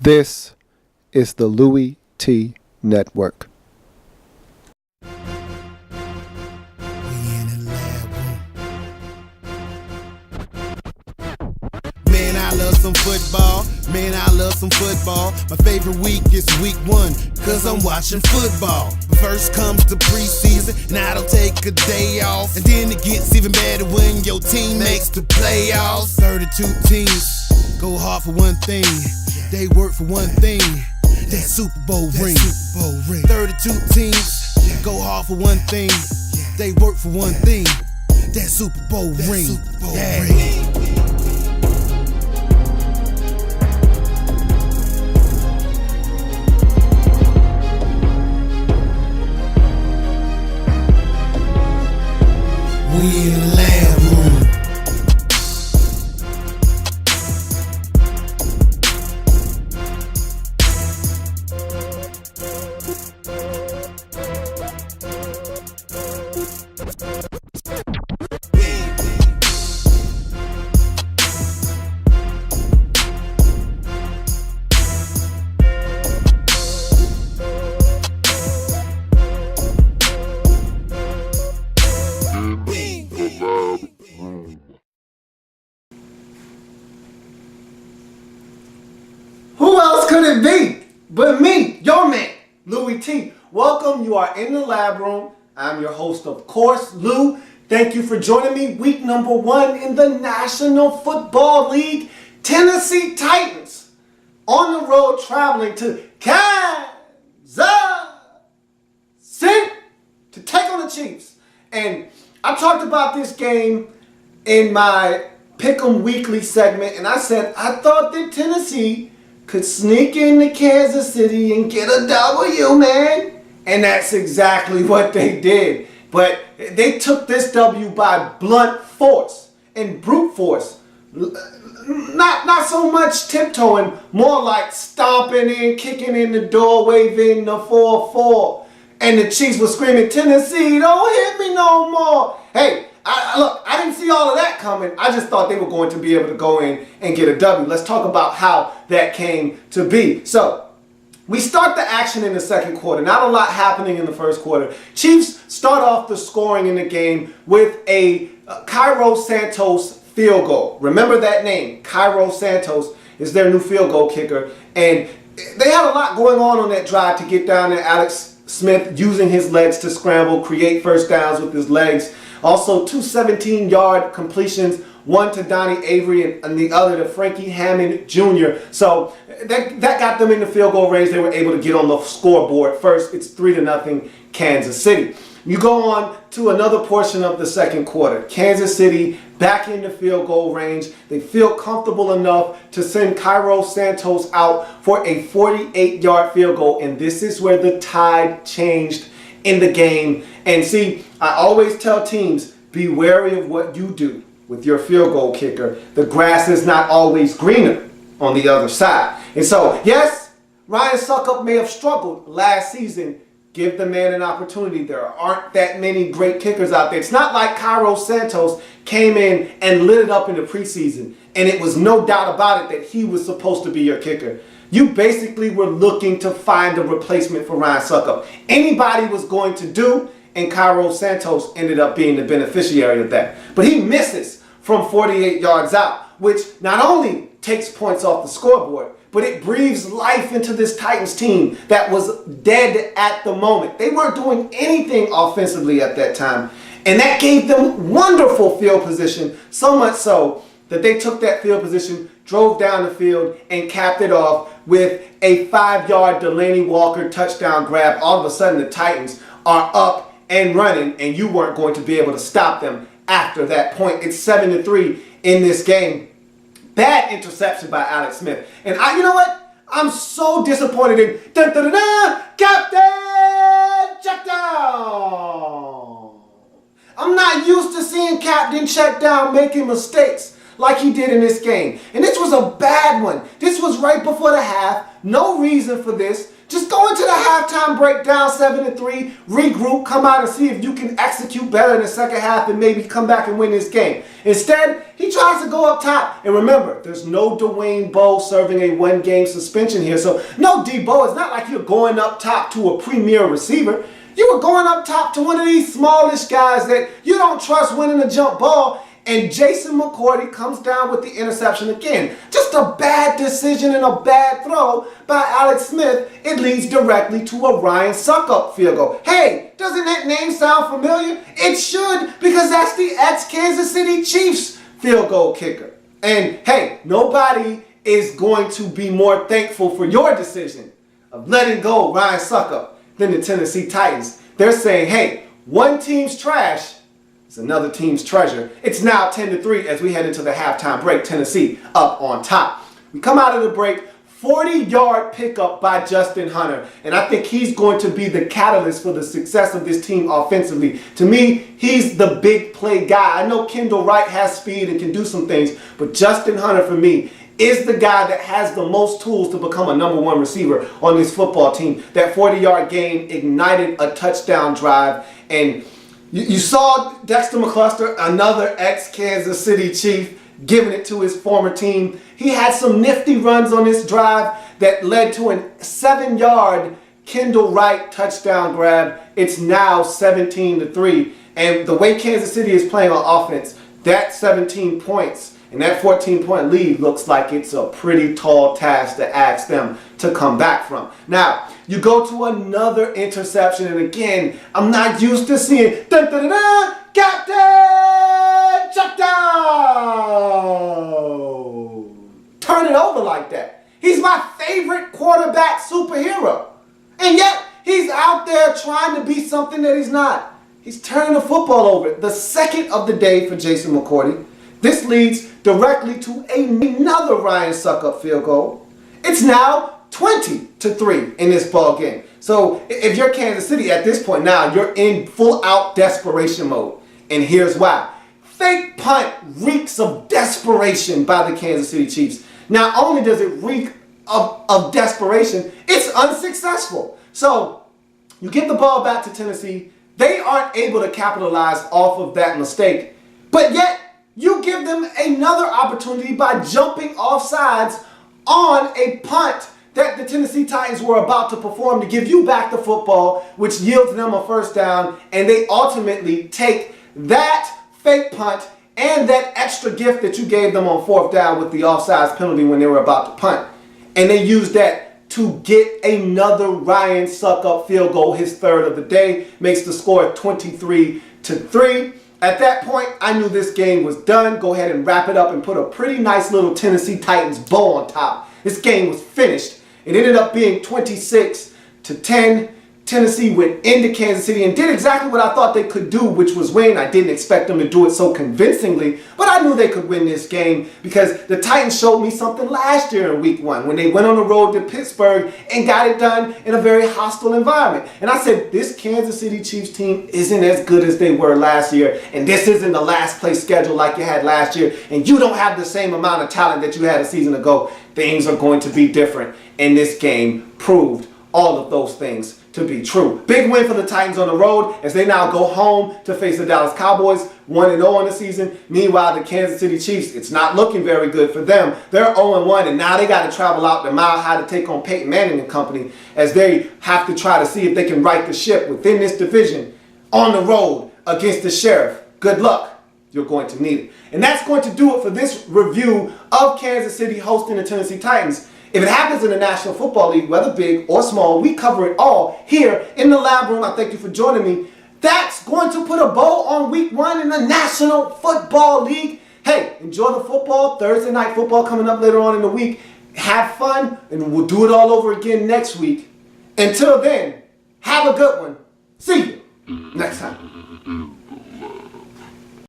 This is the Louie T Network. Man, I love some football. Man, I love some football. My favorite week is week 1, cause I'm watching football. First comes the preseason, and I don't take a day off. And then it gets even better when your team makes the playoffs. 32 teams go hard for one thing. They work for one thing. That Super Bowl ring. 32 teams go hard for one thing. They work for one thing. That Super Bowl ring. We in the lab room. Who else could it be but me, your man, Louie T? Welcome, you are in the lab room. I'm your host, of course, Lou. Thank you for joining me. Week number 1 in the National Football League. Tennessee Titans on the road traveling to Kansas City to take on the Chiefs. And I talked about this game in my Pick'em Weekly segment, and I said I thought that Tennessee could sneak into Kansas City and get a W, man. And that's exactly what they did. But they took this W by blunt force and brute force. Not so much tiptoeing, more like stomping in, kicking in the door, waving the 4-4. And the Chiefs were screaming, Tennessee, don't hit me no more. Hey, look, I didn't see all of that coming. I just thought they were going to be able to go in and get a W. Let's talk about how that came to be. So, we start the action in the second quarter. Not a lot happening in the first quarter. Chiefs start off the scoring in the game with a Cairo Santos field goal. Remember that name. Cairo Santos is their new field goal kicker. And they had a lot going on that drive to get down there. Alex Smith using his legs to scramble, create first downs with his legs. Also, 2 17-yard completions, one to Donnie Avery and the other to Frankie Hammond Jr. So that got them in the field goal range. They were able to get on the scoreboard. First, it's 3-0 Kansas City. You go on to another portion of the second quarter. Kansas City back in the field goal range. They feel comfortable enough to send Cairo Santos out for a 48-yard field goal. And this is where the tide changed in the game. And see, I always tell teams, be wary of what you do with your field goal kicker. The grass is not always greener on the other side. And so, yes, Ryan Succop may have struggled last season. Give the man an opportunity. There aren't that many great kickers out there. It's not like Cairo Santos came in and lit it up in the preseason, and it was no doubt about it that he was supposed to be your kicker. You basically were looking to find a replacement for Ryan Succop. Anybody was going to do, and Cairo Santos ended up being the beneficiary of that. But he misses from 48 yards out, which not only takes points off the scoreboard, but it breathes life into this Titans team that was dead at the moment. They weren't doing anything offensively at that time. And that gave them wonderful field position, so much so that they took that field position, drove down the field, and capped it off with a 5-yard Delaney Walker touchdown grab. All of a sudden, the Titans are up and running, and you weren't going to be able to stop them after that point. It's 7-3 in this game. Bad interception by Alex Smith. And you know what? I'm so disappointed in Captain Check Down. I'm not used to seeing Captain Check Down making mistakes like he did in this game. And this was a bad one. This was right before the half. No reason for this. Just go into the halftime break down 7-3, regroup, come out and see if you can execute better in the second half and maybe come back and win this game. Instead, he tries to go up top. And remember, there's no Dwayne Bowe serving a one-game suspension here. So no D-Bowe. It's not like you're going up top to a premier receiver. You were going up top to one of these smallish guys that you don't trust winning a jump ball. And Jason McCourty comes down with the interception again. Just a bad decision and a bad throw by Alex Smith. It leads directly to a Ryan Suckup field goal. Hey, doesn't that name sound familiar? It should, because that's the ex-Kansas City Chiefs field goal kicker. And hey, nobody is going to be more thankful for your decision of letting go Ryan Suckup than the Tennessee Titans. They're saying, hey, one team's trash, it's another team's treasure. It's now 10-3 as we head into the halftime break. Tennessee up on top. We come out of the break, 40-yard pickup by Justin Hunter. And I think he's going to be the catalyst for the success of this team offensively. To me, he's the big play guy. I know Kendall Wright has speed and can do some things, but Justin Hunter, for me, is the guy that has the most tools to become a number one receiver on this football team. That 40-yard gain ignited a touchdown drive, and you saw Dexter McCluster, another ex-Kansas City Chief, giving it to his former team. He had some nifty runs on this drive that led to a 7-yard Kendall Wright touchdown grab. It's now 17-3. And the way Kansas City is playing on offense, that 17 points and that 14-point lead looks like it's a pretty tall task to ask them to come back from. Now, you go to another interception, and again, I'm not used to seeing dun-dun-dun-dun, Captain Chuck down. Turn it over like that. He's my favorite quarterback superhero. And yet, he's out there trying to be something that he's not. He's turning the football over. The second of the day for Jason McCourty. This leads directly to another Ryan Suckup field goal. It's now 20-3 in this ball game. So if you're Kansas City at this point now, you're in full-out desperation mode. And here's why. Fake punt reeks of desperation by the Kansas City Chiefs. Not only does it reek of desperation, it's unsuccessful. So you give the ball back to Tennessee. They aren't able to capitalize off of that mistake. But yet, you give them another opportunity by jumping off sides on a punt that the Tennessee Titans were about to perform to give you back the football, which yields them a first down, and they ultimately take that fake punt and that extra gift that you gave them on fourth down with the offsides penalty when they were about to punt, and they use that to get another Ryan Suckup field goal, his third of the day, makes the score 23-3. At that point, I knew this game was done. Go ahead and wrap it up and put a pretty nice little Tennessee Titans bow on top. This game was finished. It ended up being 26-10. Tennessee went into Kansas City and did exactly what I thought they could do, which was win. I didn't expect them to do it so convincingly, but I knew they could win this game because the Titans showed me something last year in week 1 when they went on the road to Pittsburgh and got it done in a very hostile environment. And I said, this Kansas City Chiefs team isn't as good as they were last year, and this isn't the last place schedule like you had last year, and you don't have the same amount of talent that you had a season ago. Things are going to be different, and this game proved all of those things to be true. Big win for the Titans on the road as they now go home to face the Dallas Cowboys, 1-0 on the season. Meanwhile, the Kansas City Chiefs, it's not looking very good for them. They're 0-1, and now they got to travel out to Mile High to take on Peyton Manning and company as they have to try to see if they can right the ship within this division on the road against the Sheriff. Good luck. You're going to need it. And that's going to do it for this review of Kansas City hosting the Tennessee Titans. If it happens in the National Football League, whether big or small, we cover it all here in the lab room. I thank you for joining me. That's going to put a bow on week 1 in the National Football League. Hey, enjoy the football. Thursday night football coming up later on in the week. Have fun, and we'll do it all over again next week. Until then, have a good one. See you next time.